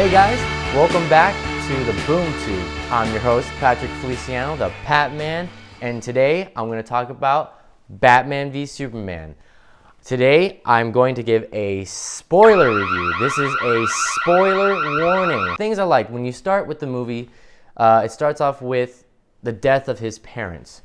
Hey guys, welcome back to the Boom Tube. I'm your host, Patrick Feliciano, the Pat Man, and today I'm going to talk about Batman v Superman. Today I'm going to give a spoiler review. This is a spoiler warning. Things I like when you start with the movie, it starts off with the death of his parents.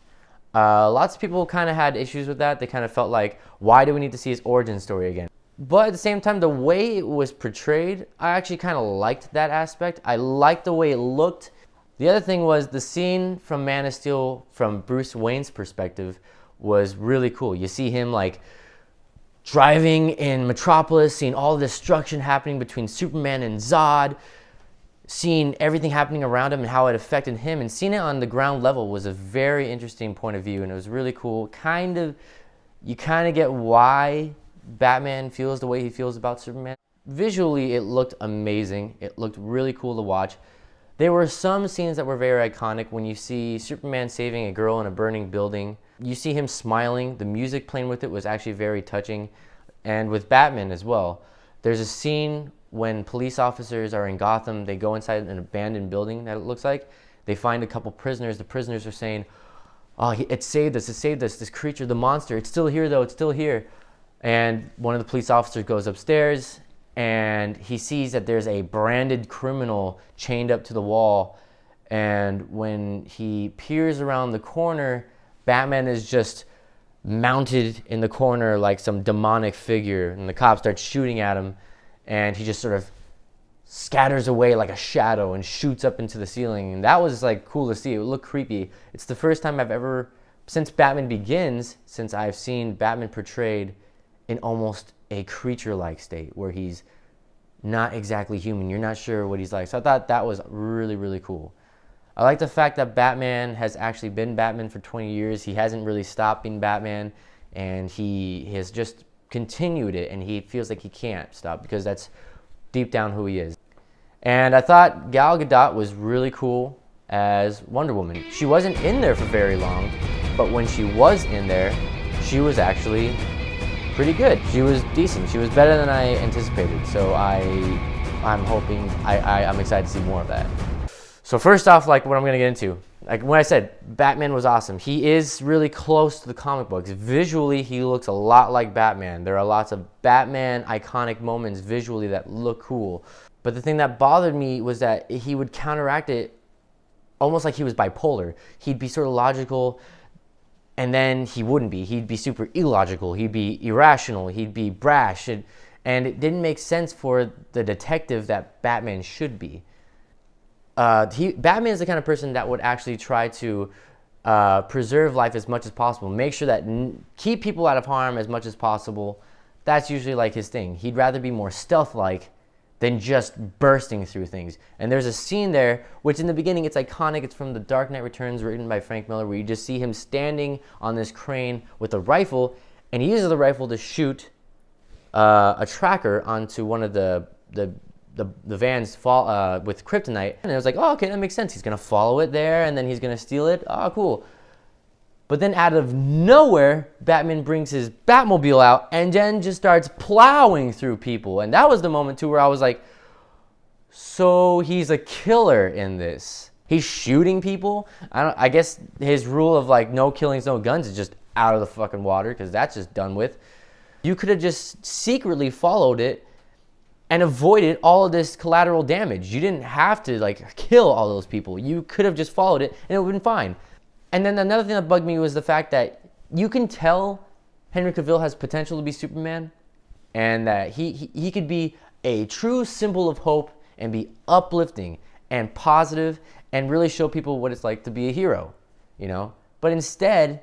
Lots of people kind of had issues with that. They kind of felt like, why do we need to see his origin story again? But at the same time, the way it was portrayed, I actually kind of liked that aspect. I liked the way it looked. The other thing was the scene from Man of Steel from Bruce Wayne's perspective was really cool. You see him like driving in Metropolis, seeing all the destruction happening between Superman and Zod, seeing everything happening around him and how it affected him, and seeing it on the ground level was a very interesting point of view, and it was really cool. You kind of get why Batman feels the way he feels about Superman. Visually, it looked amazing. It looked really cool to watch. There were some scenes that were very iconic. When you see Superman saving a girl in a burning building, you see him smiling. The music playing with it was actually very touching. And with Batman as well. There's a scene when police officers are in Gotham. They go inside an abandoned building that it looks like. They find a couple prisoners. The prisoners are saying, "Oh, it saved us. It saved us. This creature, the monster. It's still here though. It's still here." And one of the police officers goes upstairs and he sees that there's a branded criminal chained up to the wall. And when he peers around the corner, Batman is just mounted in the corner like some demonic figure. And the cop starts shooting at him and he just sort of scatters away like a shadow and shoots up into the ceiling. And that was like cool to see. It looked creepy. It's the first time I've ever, since Batman Begins, since I've seen Batman portrayed in almost a creature-like state where he's not exactly human. You're not sure what he's like. So I thought that was really, really cool. I like the fact that Batman has actually been Batman for 20 years. He hasn't really stopped being Batman, and he has just continued it, and he feels like he can't stop because that's deep down who he is. And I thought Gal Gadot was really cool as Wonder Woman. She wasn't in there for very long, but when she was in there, she was actually pretty good. She was decent. She was better than I anticipated. So I'm excited to see more of that. So first off, like what I'm gonna get into, like when I said Batman was awesome, he is really close to the comic books. Visually, he looks a lot like Batman. There are lots of Batman iconic moments visually that look cool. But the thing that bothered me was that he would counteract it almost like he was bipolar. He'd be sort of logical, and then he wouldn't be. He'd be super illogical. He'd be irrational. He'd be brash. And it didn't make sense for the detective that Batman should be. Batman is the kind of person that would actually try to preserve life as much as possible. Make sure that keep people out of harm as much as possible. That's usually like his thing. He'd rather be more stealth-like than just bursting through things. And there's a scene there, which in the beginning, it's iconic. It's from The Dark Knight Returns, written by Frank Miller, where you just see him standing on this crane with a rifle, and he uses the rifle to shoot a tracker onto one of the vans with kryptonite. And I was like, oh, okay, that makes sense. He's gonna follow it there, and then he's gonna steal it. Oh, cool. But then out of nowhere, Batman brings his Batmobile out and then just starts plowing through people. And that was the moment too where I was like, so he's a killer in this. He's shooting people. I guess his rule of like no killings, no guns is just out of the fucking water because that's just done with. You could have just secretly followed it and avoided all of this collateral damage. You didn't have to like kill all those people. You could have just followed it and it would have been fine. And then another thing that bugged me was the fact that you can tell Henry Cavill has potential to be Superman, and that he could be a true symbol of hope and be uplifting and positive and really show people what it's like to be a hero, you know? But instead,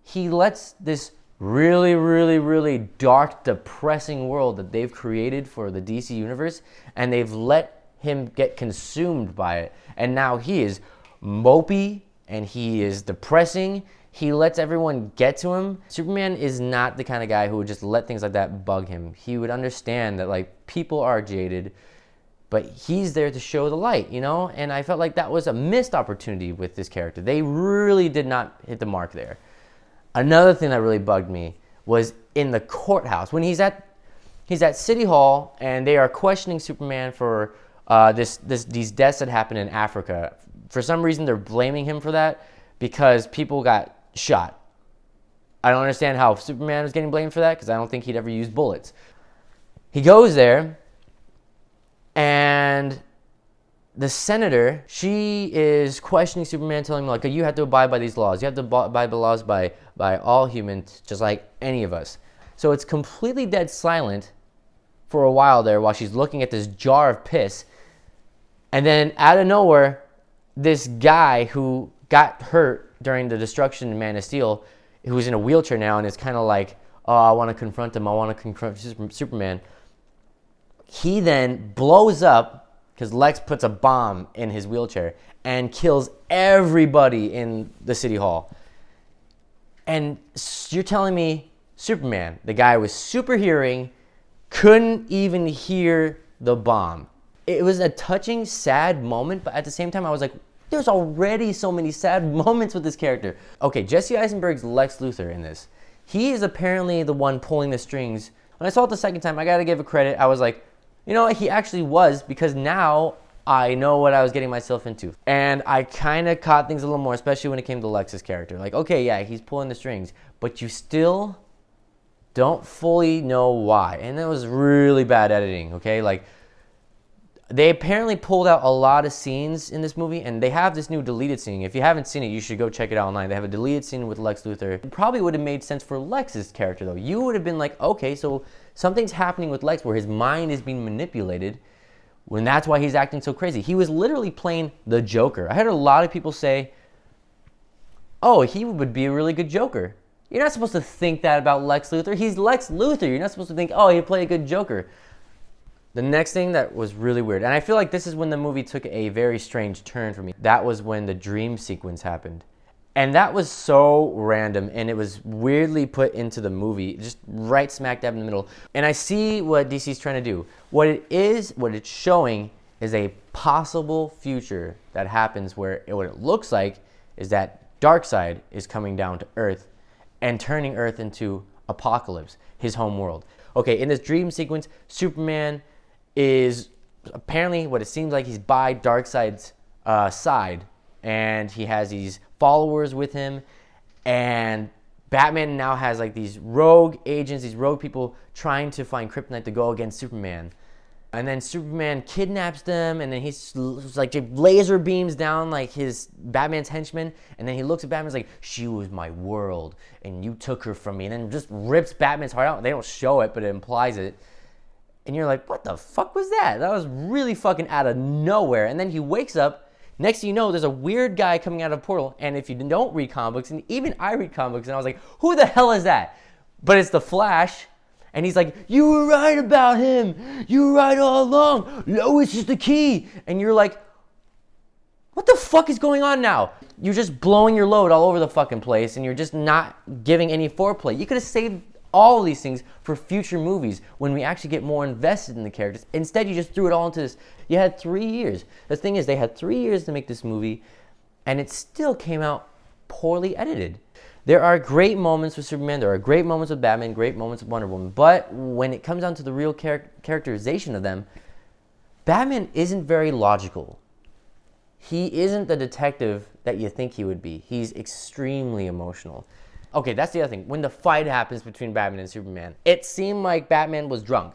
he lets this really, really, really dark, depressing world that they've created for the DC universe, and they've let him get consumed by it. And now he is mopey, and he is depressing. He lets everyone get to him. Superman is not the kind of guy who would just let things like that bug him. He would understand that like people are jaded, but he's there to show the light, you know? And I felt like that was a missed opportunity with this character. They really did not hit the mark there. Another thing that really bugged me was in the courthouse when he's at City Hall and they are questioning Superman for these deaths that happened in Africa. For some reason, they're blaming him for that because people got shot. I don't understand how Superman was getting blamed for that because I don't think he'd ever use bullets. He goes there, and the senator, she is questioning Superman, telling him, like, you have to abide by these laws. You have to abide by the laws by all humans, just like any of us. So it's completely dead silent for a while there while she's looking at this jar of piss. And then out of nowhere, this guy who got hurt during the destruction in Man of Steel, who's in a wheelchair now and is kind of like, oh, I want to confront him. I want to confront Superman. He then blows up because Lex puts a bomb in his wheelchair and kills everybody in the city hall. And you're telling me Superman, the guy with super hearing, couldn't even hear the bomb. It was a touching, sad moment, but at the same time, I was like, there's already so many sad moments with this character. Okay, Jesse Eisenberg's Lex Luthor in this. He is apparently the one pulling the strings. When I saw it the second time, I gotta give it credit. I was like, you know what, he actually was, because now I know what I was getting myself into. And I kind of caught things a little more, especially when it came to Lex's character. Like, okay, yeah, he's pulling the strings, but you still don't fully know why. And that was really bad editing, okay? Like, they apparently pulled out a lot of scenes in this movie, and they have this new deleted scene. If you haven't seen it, you should go check it out online. They have a deleted scene with Lex Luthor. It probably would have made sense for Lex's character, though. You would have been like, okay, so something's happening with Lex where his mind is being manipulated, when that's why he's acting so crazy. He was literally playing the Joker. I heard a lot of people say, oh, he would be a really good Joker. You're not supposed to think that about Lex Luthor. He's Lex Luthor. You're not supposed to think, oh, he'd play a good Joker. The next thing that was really weird, and I feel like this is when the movie took a very strange turn for me. That was when the dream sequence happened. And that was so random, and it was weirdly put into the movie, just right smack dab in the middle. And I see what DC's trying to do. What it's showing is a possible future that happens where what it looks like is that Darkseid is coming down to Earth and turning Earth into Apocalypse, his home world. Okay, in this dream sequence, Superman is apparently what it seems like he's by Darkseid's side, and he has these followers with him, and Batman now has like these rogue agents, these rogue people trying to find kryptonite to go against Superman. And then Superman kidnaps them, and then he's like laser beams down like his Batman's henchmen, and then he looks at Batman and is like, she was my world and you took her from me, and then just rips Batman's heart out. They don't show it, but it implies it. And you're like, what the fuck was that? That was really fucking out of nowhere. And then he wakes up. Next thing you know, there's a weird guy coming out of a portal. And if you don't read comic books, and even I read comic books, and I was like, who the hell is that? But it's the Flash. And he's like, you were right about him. You were right all along. Lois is the key. And you're like, what the fuck is going on now? You're just blowing your load all over the fucking place, and you're just not giving any foreplay. You could have saved all of these things for future movies when we actually get more invested in the characters. Instead, you just threw it all into this. You had 3 years. The thing is, they had 3 years to make this movie, and it still came out poorly edited. There are great moments with Superman, there are great moments with Batman, great moments with Wonder Woman, but when it comes down to the real characterization of them, Batman isn't very logical. He isn't the detective that you think he would be. He's extremely emotional. Okay, that's the other thing. When the fight happens between Batman and Superman, it seemed like Batman was drunk,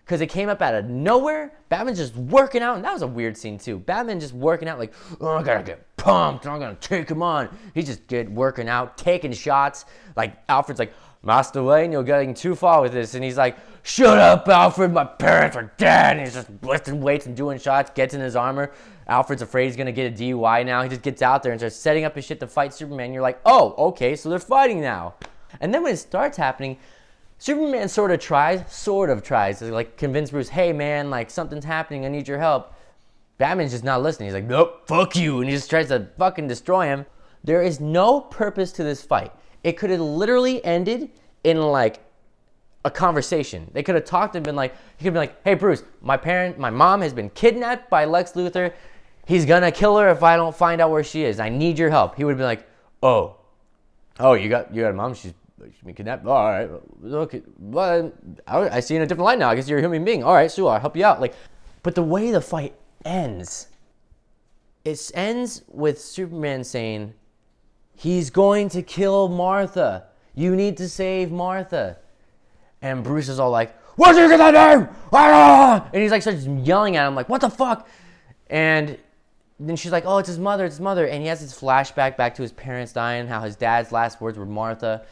because it came up out of nowhere. Batman's just working out, and that was a weird scene too. Batman just working out like, oh, I gotta get pumped, I'm gonna take him on. He's just working out, taking shots. Like, Alfred's like, Master Wayne, you're getting too far with this. And he's like, shut up, Alfred, my parents are dead. And he's just lifting weights and doing shots, gets in his armor. Alfred's afraid he's gonna get a DUI now. He just gets out there and starts setting up his shit to fight Superman. You're like, oh, okay, so they're fighting now. And then when it starts happening, Superman sort of tries to like convince Bruce, hey man, like something's happening, I need your help. Batman's just not listening. He's like, nope, fuck you. And he just tries to fucking destroy him. There is no purpose to this fight. It could have literally ended in like a conversation. They could have talked and been like, he could be like, hey Bruce, my mom has been kidnapped by Lex Luthor. He's gonna kill her if I don't find out where she is. I need your help. He would have been like, oh, you got a mom, she's been kidnapped. All right, okay, well, I see you in a different light now. I guess you're a human being. All right, so I'll help you out. Like, but the way the fight ends. It ends with Superman saying, he's going to kill Martha. You need to save Martha. And Bruce is all like, what are you gonna do? Ah! And he's like starts yelling at him like, what the fuck? And then she's like, oh, it's his mother, it's his mother. And he has this flashback back to his parents dying, how his dad's last words were Martha.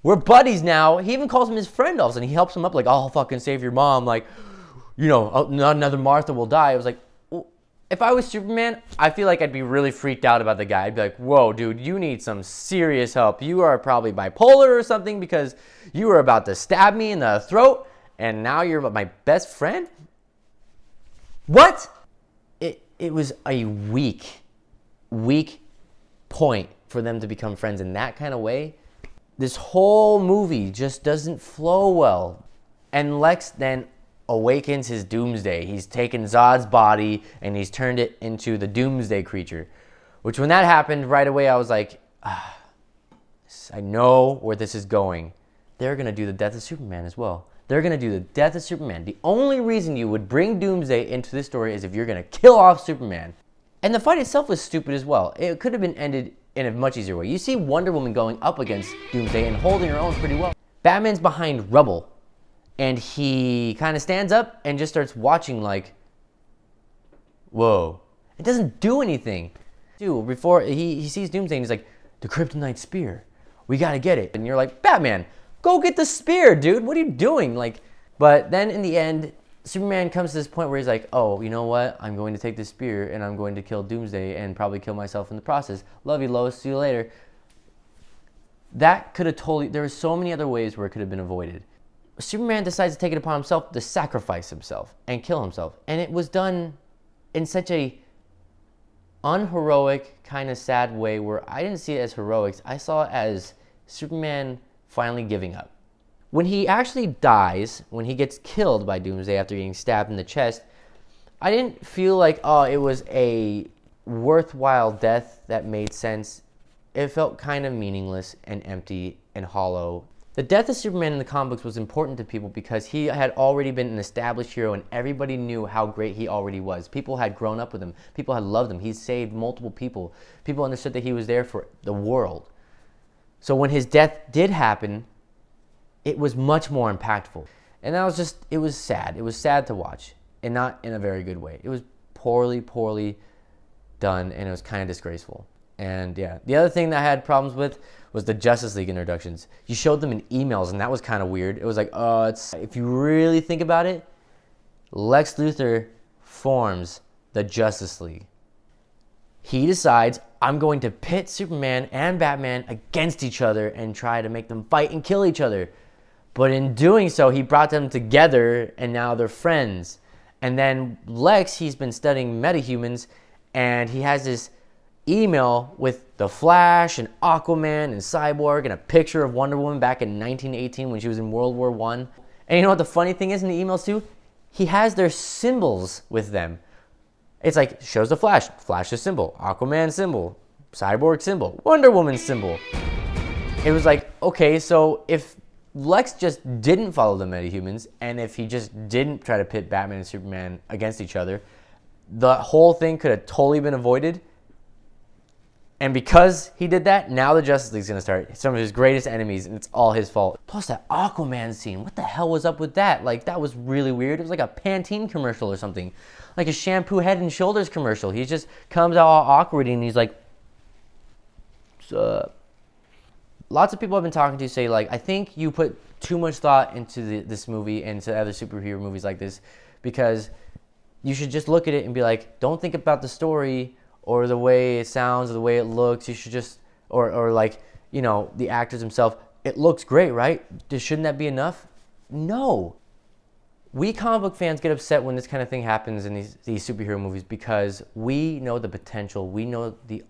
We're buddies now. He even calls him his friend all of a sudden. He helps him up like, oh, I'll fucking save your mom. Like, you know, not another Martha will die. I was like, if I was Superman, I feel like I'd be really freaked out about the guy. I'd be like, whoa, dude, you need some serious help. You are probably bipolar or something because you were about to stab me in the throat and now you're my best friend? What? It was a weak point for them to become friends in that kind of way. This whole movie just doesn't flow well. And Lex then awakens his Doomsday. He's taken Zod's body and he's turned it into the Doomsday creature. Which when that happened, right away I was like, I know where this is going. They're going to do the death of Superman as well. They're going to do the death of Superman. The only reason you would bring Doomsday into this story is if you're going to kill off Superman. And the fight itself was stupid as well. It could have been ended in a much easier way. You see Wonder Woman going up against Doomsday and holding her own pretty well. Batman's behind rubble. And he kind of stands up and just starts watching like, whoa. It doesn't do anything. Dude, before he sees Doomsday and he's like, the Kryptonite spear. We got to get it. And you're like, Batman, go get the spear, dude. What are you doing? Like, but then in the end, Superman comes to this point where he's like, oh, you know what? I'm going to take this spear and I'm going to kill Doomsday and probably kill myself in the process. Love you, Lois. See you later. That could have totally, there were so many other ways where it could have been avoided. Superman decides to take it upon himself to sacrifice himself and kill himself. And it was done in such a unheroic, kind of sad way where I didn't see it as heroics. I saw it as Superman finally giving up. When he actually dies, when he gets killed by Doomsday after getting stabbed in the chest, I didn't feel like, oh, it was a worthwhile death that made sense. It felt kind of meaningless and empty and hollow. The death of Superman in the comic books was important to people because he had already been an established hero and everybody knew how great he already was. People had grown up with him. People had loved him. He saved multiple people. People understood that he was there for the world. So when his death did happen, it was much more impactful. And that was just, it was sad. It was sad to watch and not in a very good way. It was poorly done and it was kind of disgraceful. And yeah, the other thing that I had problems with was the Justice League introductions. You showed them in emails and that was kind of weird. It was like, if you really think about it, Lex Luthor forms the Justice League. He decides, I'm going to pit Superman and Batman against each other and try to make them fight and kill each other. But in doing so, he brought them together and now they're friends. And then Lex, he's been studying metahumans and he has this email with the Flash and Aquaman and Cyborg and a picture of Wonder Woman back in 1918 when she was in World War I. And you know what the funny thing is in the emails too? He has their symbols with them. It's like, shows the Flash, Flash's symbol, Aquaman symbol, Cyborg symbol, Wonder Woman symbol. It was like, okay, so if Lex just didn't follow the metahumans and if he just didn't try to pit Batman and Superman against each other, the whole thing could have totally been avoided. And because he did that, now the Justice League's gonna start some of his greatest enemies, and it's all his fault. Plus that Aquaman scene, what the hell was up with that? Like, that was really weird. It was like a Pantene commercial or something. Like a shampoo Head and Shoulders commercial. He just comes out all awkward and he's like, what's up? Lots of people I've been talking to say, like, I think you put too much thought into this movie and to other superhero movies like this because you should just look at it and be like, don't think about the story or the way it sounds or the way it looks. You should just, or like, you know, the actors themselves. It looks great, right? Shouldn't that be enough? No. We comic book fans get upset when this kind of thing happens in these superhero movies because we know the potential. We know the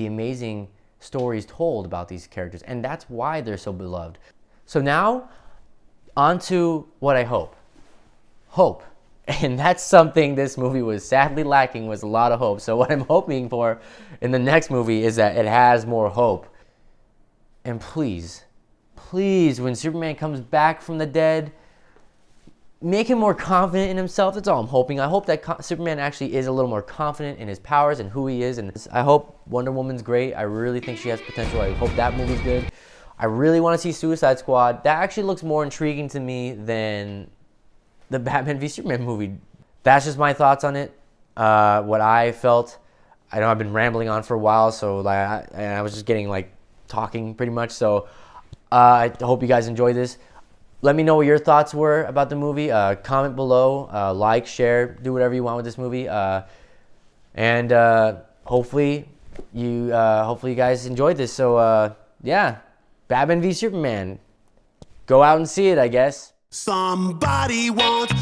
amazing stories told about these characters, and that's why they're so beloved. So now, on to what I hope. Hope. And that's something this movie was sadly lacking, was a lot of hope. So what I'm hoping for in the next movie is that it has more hope. And please, when Superman comes back from the dead, make him more confident in himself. That's all I'm hoping. I hope that Superman actually is a little more confident in his powers and who he is. And I hope Wonder Woman's great. I really think she has potential. I hope that movie's good. I really want to see Suicide Squad. That actually looks more intriguing to me than the Batman v Superman movie. That's just my thoughts on it. What I felt. I know I've been rambling on for a while, so I was just getting talking pretty much. So I hope you guys enjoyed this. Let me know what your thoughts were about the movie. Comment below, like, share, do whatever you want with this movie, and hopefully you guys enjoyed this. So yeah, Batman v Superman. Go out and see it, I guess. Somebody wants